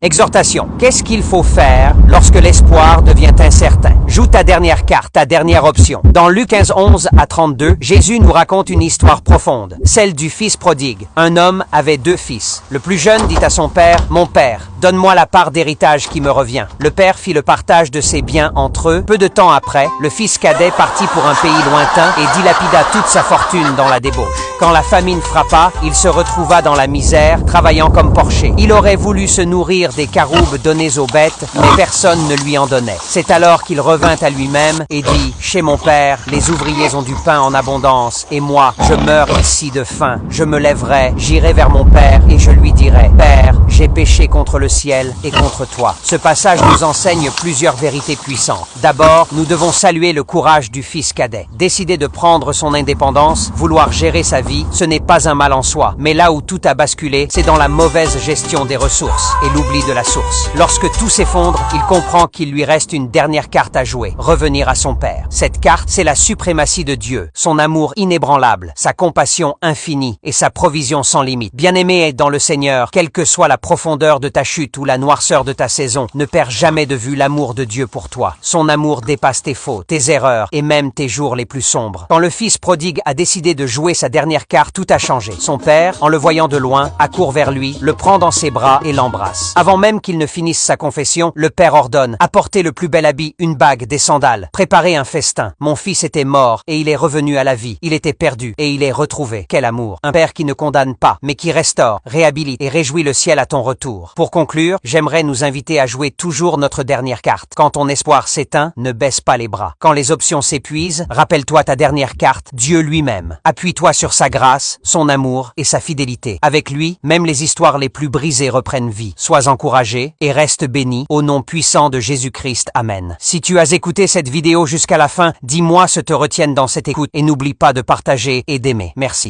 Exhortation. Qu'est-ce qu'il faut faire lorsque l'espoir devient incertain? Joue ta dernière carte, ta dernière option. Dans Luc 15, 11 à 32, Jésus nous raconte une histoire profonde, celle du fils prodigue. Un homme avait 2 fils. Le plus jeune dit à son père, « Mon père, donne-moi la part d'héritage qui me revient. » Le père fit le partage de ses biens entre eux. Peu de temps après, le fils cadet partit pour un pays lointain et dilapida toute sa fortune dans la débauche. Quand la famine frappa, il se retrouva dans la misère, travaillant comme porcher. Il aurait voulu se nourrir des caroubes données aux bêtes, mais personne ne lui en donnait. C'est alors qu'il revint à lui-même et dit, « Chez mon père, les ouvriers ont du pain en abondance, et moi, je meurs ici de faim. Je me lèverai, j'irai vers mon père, et je lui dirai, « Père, j'ai péché contre le ciel et contre toi. » Ce passage nous enseigne plusieurs vérités puissantes. D'abord, nous devons saluer le courage du fils cadet. Décider de prendre son indépendance, vouloir gérer sa vie, ce n'est pas un mal en soi. Mais là où tout a basculé, c'est dans la mauvaise gestion des ressources et l'oubli de la source. Lorsque tout s'effondre, il comprend qu'il lui reste une dernière carte à jouer, revenir à son père. Cette carte, c'est la suprématie de Dieu, son amour inébranlable, sa compassion infinie et sa provision sans limite. Bien-aimé est dans le Seigneur, quelle que soit la profondeur de ta chute ou la noirceur de ta saison, ne perds jamais de vue l'amour de Dieu pour toi. Son amour dépasse tes fautes, tes erreurs et même tes jours les plus sombres. Quand le fils prodigue a décidé de jouer sa dernière carte, tout a changé. Son père, en le voyant de loin, accourt vers lui, le prend dans ses bras et l'embrasse. Avant même qu'il ne finisse sa confession, le père ordonne, apportez le plus bel habit, une bague, des sandales, préparez un festin. Mon fils était mort et il est revenu à la vie. Il était perdu et il est retrouvé. Quel amour! Un père qui ne condamne pas, mais qui restaure, réhabilite et réjouit le ciel à ton retour. Pour conclure, j'aimerais nous inviter à jouer toujours notre dernière carte. Quand ton espoir s'éteint, ne baisse pas les bras. Quand les options s'épuisent, rappelle-toi ta dernière carte, Dieu lui-même. Appuie-toi sur sa grâce, son amour et sa fidélité. Avec lui, même les histoires les plus brisées reprennent vie. Sois encouragé et reste béni au nom puissant de Jésus-Christ. Amen. Si tu as écouté cette vidéo jusqu'à la fin, dis-moi ce te retienne dans cette écoute et n'oublie pas de partager et d'aimer. Merci.